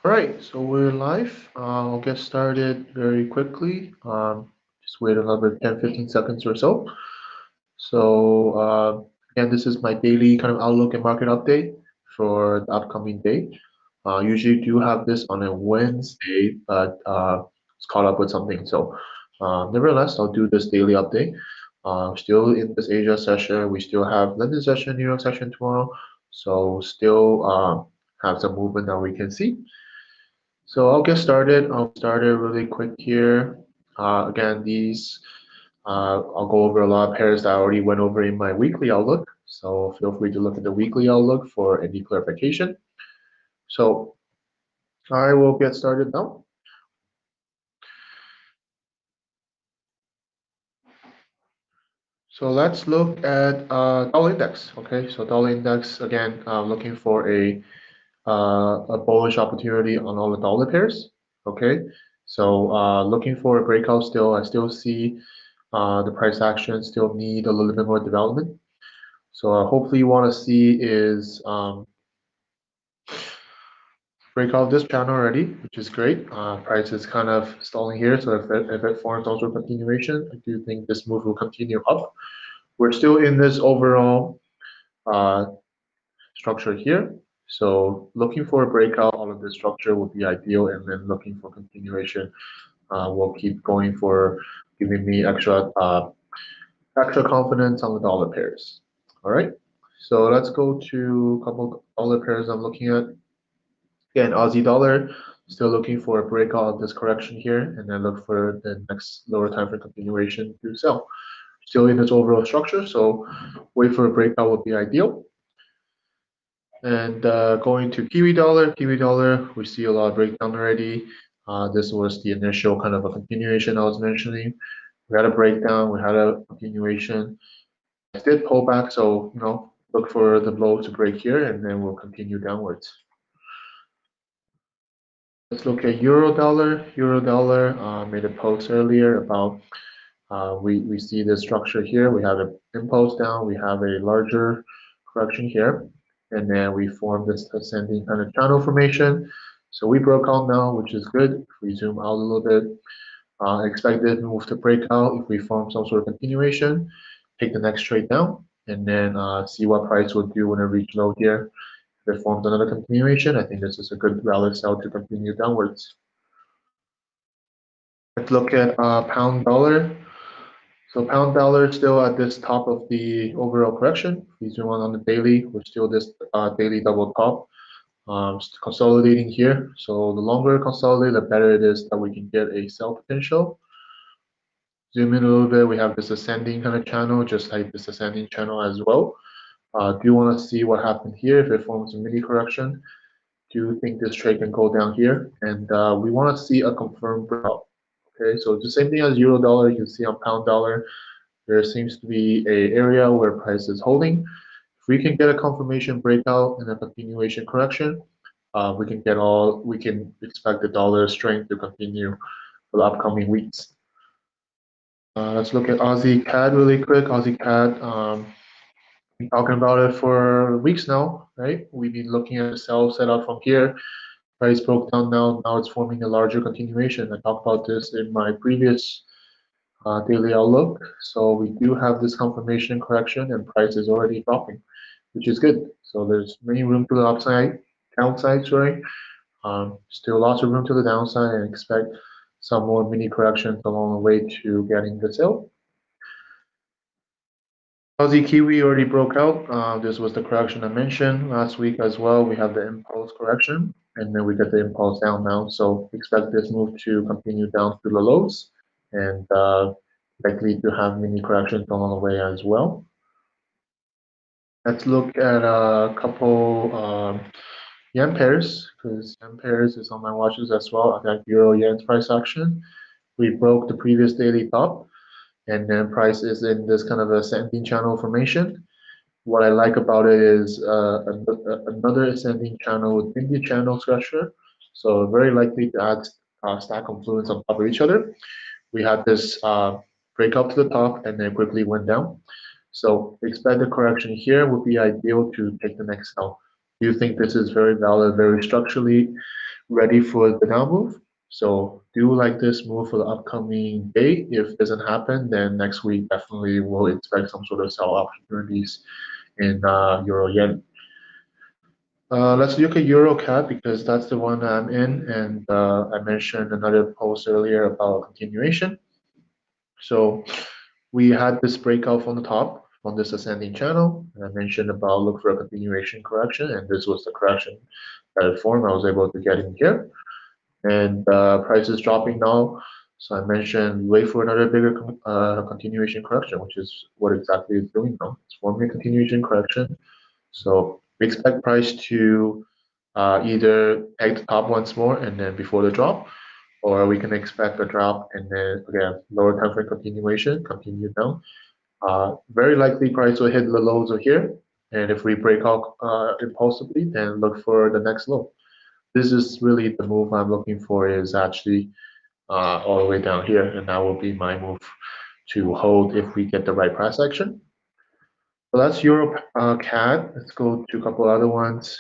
All right, so we're live. I'll get started very quickly. Just wait another 10, 15 seconds or so. So, again, this is my daily kind of outlook and market update for the upcoming day. Usually do have this on a Wednesday, but it's caught up with something. So, nevertheless, I'll do this daily update. Still in this Asia session, we still have London session, New York session tomorrow. So, still have some movement that we can see. So I'll get started. I'll start it really quick here. Again, I'll go over a lot of pairs that I already went over in my weekly outlook. So feel free to look at the weekly outlook for any clarification. So I will get started now. So let's look at dollar index. Okay, so dollar index again, looking for a bullish opportunity on all the dollar pairs. Okay, so looking for a breakout still. I still see the price action still need a little bit more development. So hopefully you want to see is break out this channel already, which is great. Price is kind of stalling here, so if it forms also continuation, I do think this move will continue up. We're still in this overall uh, structure here. So looking for a breakout out of this structure would be ideal, and then looking for continuation will keep going for giving me extra confidence on the dollar pairs. All right, so let's go to a couple dollar pairs I'm looking at. Again, Aussie dollar, still looking for a breakout of this correction here, and then look for the next lower time for continuation to sell. Still in its overall structure, so wait for a breakout would be ideal. And going to Kiwi dollar, we see a lot of breakdown already. This was the initial kind of a continuation I was mentioning. We had a breakdown, we had a continuation. It did pull back, so look for the blow to break here, and then we'll continue downwards. Let's look at euro dollar. Euro dollar made a post earlier about we see the structure here. We have an impulse down. We have a larger correction here, and then we form this ascending kind of channel formation. So we broke out now, which is good. If we zoom out a little bit, expect this move to break out. If we form some sort of continuation, take the next trade down, and then see what price will do when it reach low here. If it forms another continuation, I think this is a good rally sell to continue downwards. Let's look at pound dollar. So pound dollar still at this top of the overall correction. If we zoom on the daily, we're still this daily double top, consolidating here. So the longer it consolidates, the better it is that we can get a sell potential. Zoom in a little bit, we have this ascending kind of channel, just like this ascending channel as well. Do you want to see what happened here if it forms a mini correction? Do you think this trade can go down here? And we want to see a confirmed breakout. Okay, so the same thing as euro dollar, you can see on pound dollar, there seems to be a area where price is holding. If we can get a confirmation breakout and a continuation correction, we can expect the dollar strength to continue for the upcoming weeks. Let's look at Aussie CAD really quick. Aussie CAD, been talking about it for weeks now, right? We've been looking at the sell setup from here. Price broke down now. Now it's forming a larger continuation. I talked about this in my previous daily outlook. So we do have this confirmation correction, and price is already dropping, which is good. So there's many room to the upside, downside, sorry. Still lots of room to the downside, and expect some more mini corrections along the way to getting the sell. Aussie Kiwi already broke out. This was the correction I mentioned last week as well. We have the impulse correction, and then we get the impulse down now. So expect this move to continue down to the lows, and likely to have mini corrections along the way as well. Let's look at a couple yen pairs, because yen pairs is on my watches as well. I got euro yen's price action. We broke the previous daily top, and then price is in this kind of ascending channel formation. What I like about it is another ascending channel within the channel structure. So very likely to add stack confluence on top of each other. We had this break up to the top and then quickly went down. So expect the correction here would be ideal to take the next sell. Do you think this is very valid, very structurally ready for the down move. So do like this move for the upcoming day. If it doesn't happen, then next week definitely we'll expect some sort of sell opportunities in Euro Yen. Let's look at Euro CAD because that's the one I'm in, and I mentioned another post earlier about continuation. So we had this breakout from the top on this ascending channel, and I mentioned about look for a continuation correction, and this was the correction that it formed. I was able to get in here, and price is dropping now. So I mentioned wait for another bigger continuation correction, which is what exactly it's doing now. It's forming a continuation correction. So we expect price to either peg the top once more and then before the drop, or we can expect a drop and then again lower time frame continuation, continue down. Very likely price will hit the lows over here, and if we break out impulsively, then look for the next low. This is really the move I'm looking for is actually all the way down here, and that will be my move to hold if we get the right price action. So that's Euro CAD. Let's go to a couple other ones.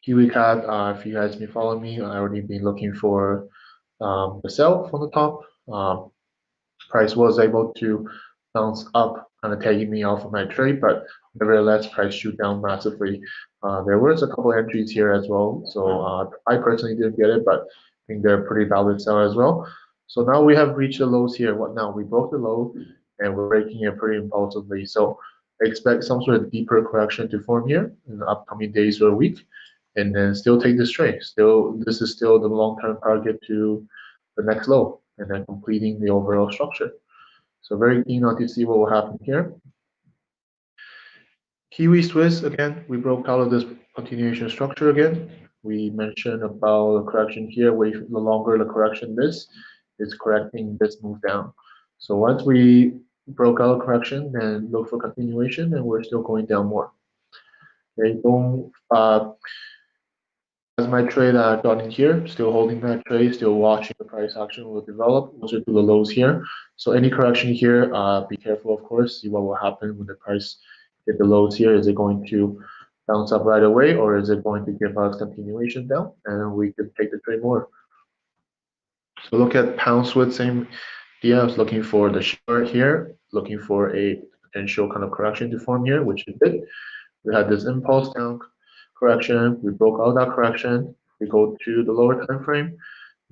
Kiwi CAD, if you guys been following me, I already been looking for the sell from the top. Price was able to bounce up, kind of taking me off of my trade, but nevertheless, price shoot down massively. There was a couple entries here as well, so I personally didn't get it, but I think they're pretty valid sell as well. So now we have reached the lows here. What now? We broke the low, and we're breaking it pretty impulsively. So expect some sort of deeper correction to form here in the upcoming days or week, and then still take this trade. Still, this is still the long-term target to the next low, and then completing the overall structure. So very keen on to see what will happen here. Kiwi Swiss, again, we broke out of this continuation structure again. We mentioned about the correction here, the longer the correction is correcting this move down. So once we broke out of correction, then look for continuation, and we're still going down more. Okay, don't as my trade I got in here, still holding that trade, still watching the price action will develop closer to the lows here. So any correction here, be careful, of course, see what will happen when the price hit the lows here. Is it going to bounce up right away, or is it going to give us continuation down? And we could take the trade more. So look at pound Swiss, same idea. I was looking for the short here, looking for a potential kind of correction to form here, which it did. We had this impulse down correction. We broke out that correction. We go to the lower time frame,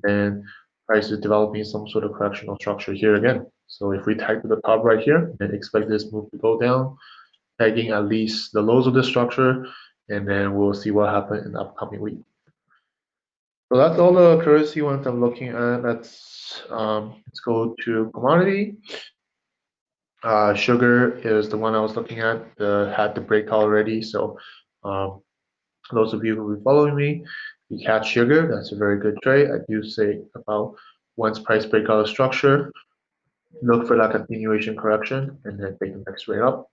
and price is developing some sort of correctional structure here again. So if we tag to the top right here, then expect this move to go down, tagging at least the lows of the structure, and then we'll see what happens in the upcoming week. So that's all the currency ones I'm looking at. Let's go to commodity. Sugar is the one I was looking at. Had the breakout already. So those of you who are following me, you catch sugar. That's a very good trade. I do say about once price breakout of structure, look for that continuation correction, and then take the next trade up.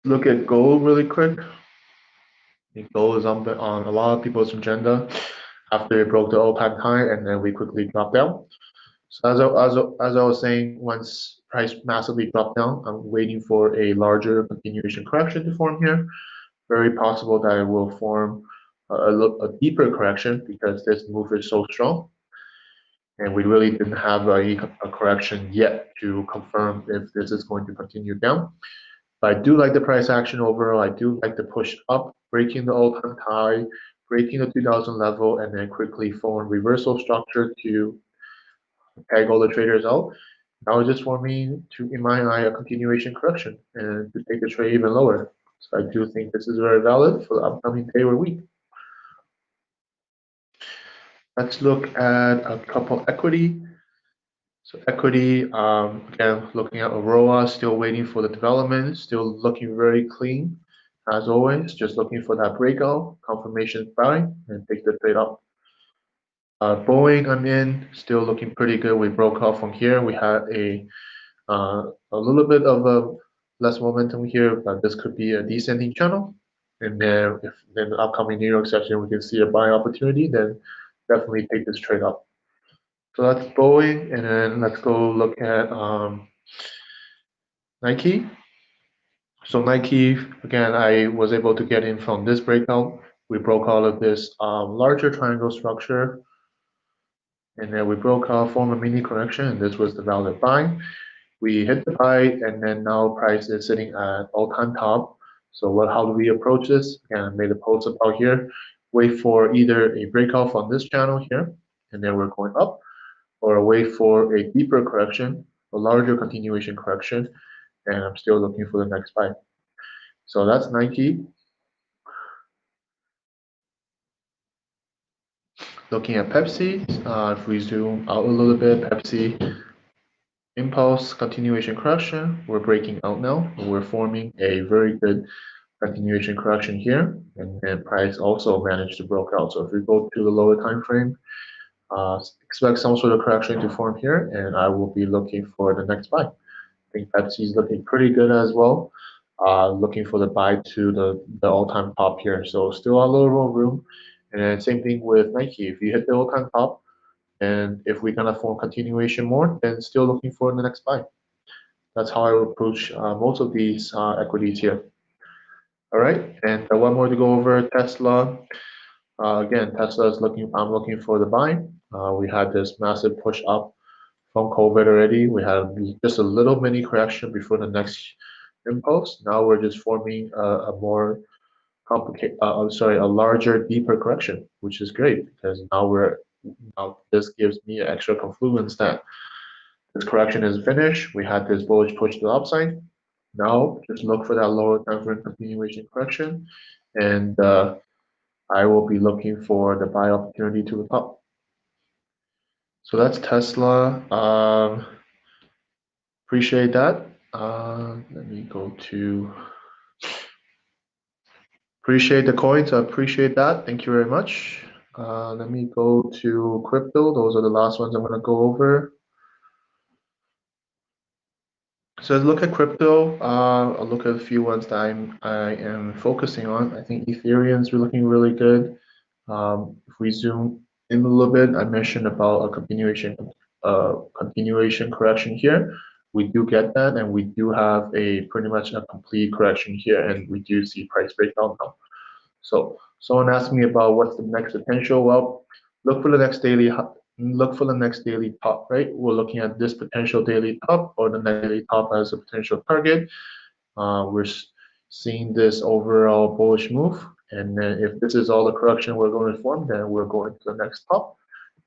Look at gold really quick. I think gold is on a lot of people's agenda after it broke the all-time high, and then we quickly dropped down. So as I was saying, once price massively dropped down, I'm waiting for a larger continuation correction to form here. Very possible that it will form a deeper correction because this move is so strong. And we really didn't have a correction yet to confirm if this is going to continue down. But I do like the price action overall. I do like the push up, breaking the all-time high, breaking the 2000 level, and then quickly form reversal structure to peg all the traders out. Now it's just forming, in my eye, a continuation correction and to take the trade even lower. So I do think this is very valid for the upcoming day or week. Let's look at a couple equity. So equity, again, looking at Aurora, still waiting for the development, still looking very clean as always, just looking for that breakout, confirmation buy, and take the trade up. Boeing, I'm in, still looking pretty good. We broke off from here. We had a little bit of a less momentum here, but this could be a descending channel. And then if in the upcoming New York session we can see a buy opportunity, then definitely take this trade up. So that's Boeing, and then let's go look at Nike. So Nike, again, I was able to get in from this breakout. We broke out of this larger triangle structure, and then we broke out, form a mini correction, and this was the valid buy. We hit the buy, and then now price is sitting at all-time top. So how do we approach this? Again, I made a post about here. Wait for either a breakout on this channel here, and then we're going up, or wait for a deeper correction, a larger continuation correction, and I'm still looking for the next buy. So that's Nike. Looking at Pepsi, if we zoom out a little bit, Pepsi impulse continuation correction, we're breaking out now. We're forming a very good continuation correction here, and then price also managed to broke out. So if we go to the lower time frame, expect some sort of correction to form here, and I will be looking for the next buy. I think Pepsi is looking pretty good as well. Looking for the buy to the all-time top here. So still a little room. And then same thing with Nike. If you hit the all-time top, and if we're gonna form continuation more, then still looking for the next buy. That's how I would approach most of these equities here. All right, and one more to go over Tesla. Again, Tesla is looking. I'm looking for the buy. We had this massive push up from COVID already. We had just a little mini correction before the next impulse. Now we're just forming a more complicated, sorry, a larger, deeper correction, which is great because now this gives me an extra confluence that this correction is finished. We had this bullish push to the upside. Now just look for that lower time frame continuation correction, and I will be looking for the buy opportunity to the top. So that's Tesla. Appreciate that. Let me go to appreciate the coins. I appreciate that. Thank you very much. Let me go to crypto. Those are the last ones I'm going to go over. So let's look at crypto. I'll look at a few ones that I am focusing on. I think Ethereum's looking really good. If we zoom in a little bit, I mentioned about a continuation correction here. We do get that, and we do have a pretty much a complete correction here, and we do see price breakdown now. So someone asked me about what's the next potential. Well, look for the next daily top, right? We're looking at this potential daily top or the next daily top as a potential target. We're seeing this overall bullish move, and then if this is all the correction we're going to form, then we're going to the next top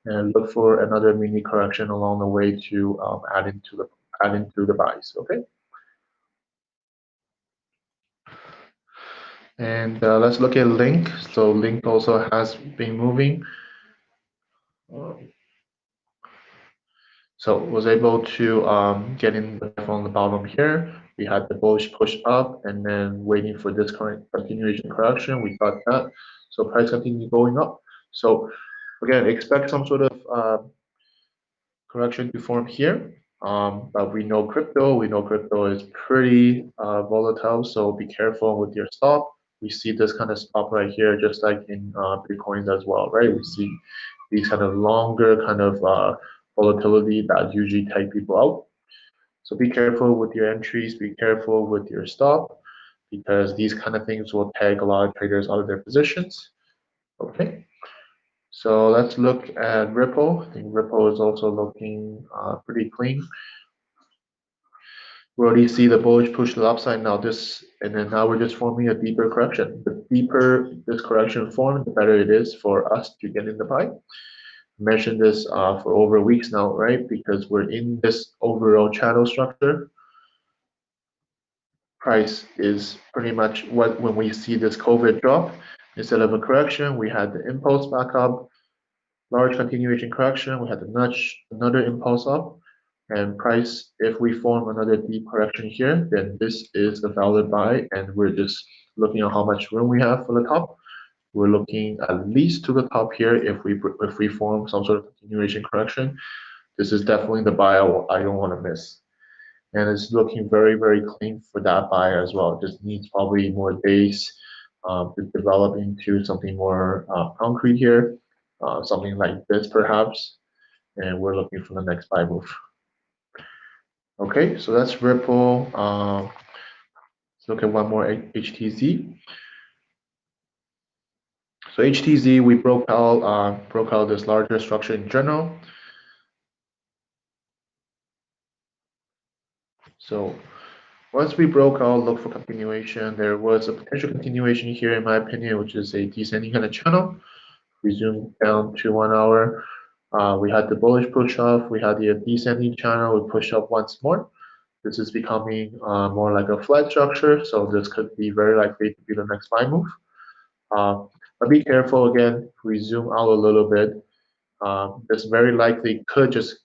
and look for another mini correction along the way to add into the buys. Okay. And let's look at Link. So Link also has been moving. So was able to get in from the bottom here. We had the bullish push up and then waiting for this current continuation correction. We got that. So price continued going up. So again, expect some sort of correction to form here. But we know crypto is pretty volatile. So be careful with your stop. We see this kind of stop right here, just like in Bitcoins as well, right? We see these kind of longer kind of volatility that usually take people out. So be careful with your entries, be careful with your stop, because these kind of things will take a lot of traders out of their positions. Okay, so let's look at Ripple. I think Ripple is also looking pretty clean. We already see the bullish push to the upside now. Now we're just forming a deeper correction. The deeper this correction forms, the better it is for us to get in the buy. Mentioned this for over weeks now, right? Because we're in this overall channel structure. Price is pretty much what when we see this COVID drop, instead of a correction, we had the impulse back up, large continuation correction, we had the nudge, another impulse up, and price, if we form another deep correction here, then this is a valid buy, and we're just looking at how much room we have for the top. We're looking at least to the top here if we form some sort of continuation correction. This is definitely the buy I don't want to miss. And it's looking very, very clean for that buy as well. It just needs probably more days to develop into something more concrete here, something like this perhaps. And we're looking for the next buy move. Okay, so that's Ripple. Let's look at one more HTZ. So HTZ, we broke out this larger structure in general. So once we broke out, look for continuation. There was a potential continuation here, in my opinion, which is a descending kind of channel. Resume down to 1 hour. We had the bullish push off. We had the descending channel. We pushed up once more. This is becoming more like a flat structure, so this could be very likely to be the next buy move. But be careful again. We zoom out a little bit. This very likely could just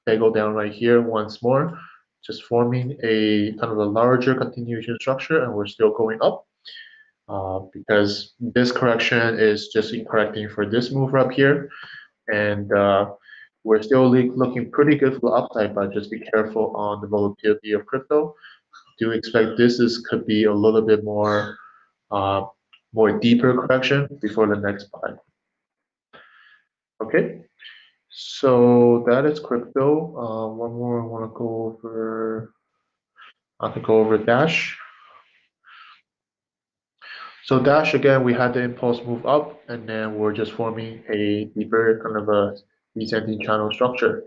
go down right here once more, just forming a kind of a larger continuation structure, and we're still going up because this correction is just correcting for this move up here, and we're still looking pretty good for the upside, but just be careful on the volatility of crypto. Do expect could be a little bit uh, more deeper correction before the next buy. Okay, so that is crypto. One more I want to go over. I could go over Dash. So Dash again, we had the impulse move up, and then we're just forming a deeper kind of a descending channel structure.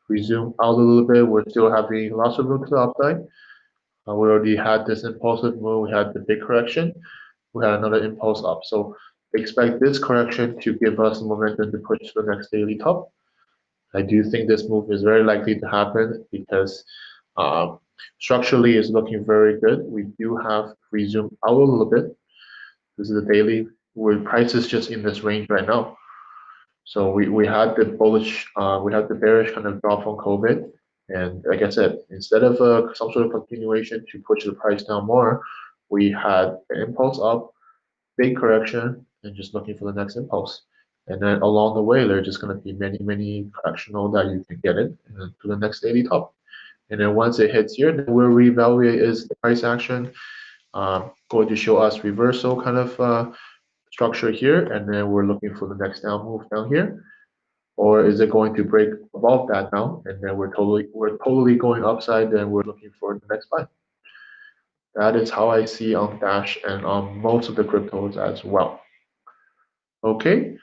We zoom out a little bit. We're still having lots of room to the upside. We already had this impulsive move. We had the big correction. We had another impulse up. So expect this correction to give us the momentum to push to the next daily top. I do think this move is very likely to happen because structurally it's looking very good. We do have resumed out a little bit. This is the daily where price is just in this range right now. So we had the bullish, we had the bearish kind of drop on COVID. And like I said, instead of some sort of continuation to push the price down more, we had an impulse up, big correction, and just looking for the next impulse. And then along the way, there are just going to be many correctional that you can get it to the next daily top. And then once it hits here, then we'll reevaluate is the price action going to show us reversal kind of structure here, and then we're looking for the next down move down here, or is it going to break above that now, and then we're totally going upside, then we're looking for the next buy. That is how I see on Dash and on most of the cryptos as well. Okay,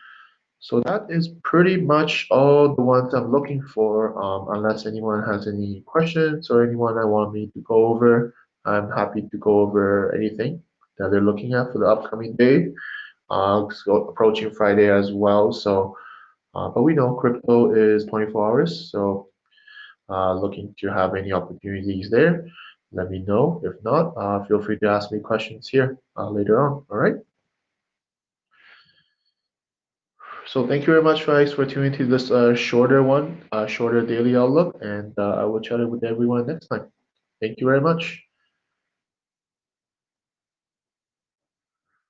so that is pretty much all the ones I'm looking for. Unless anyone has any questions or anyone that want me to go over, I'm happy to go over anything that they're looking at for the upcoming day. So approaching Friday as well. So, but we know crypto is 24 hours. So, looking to have any opportunities there, let me know. If not, feel free to ask me questions here later on. All right. So thank you very much, guys, for tuning to this shorter daily outlook, and I will chat with everyone next time. Thank you very much.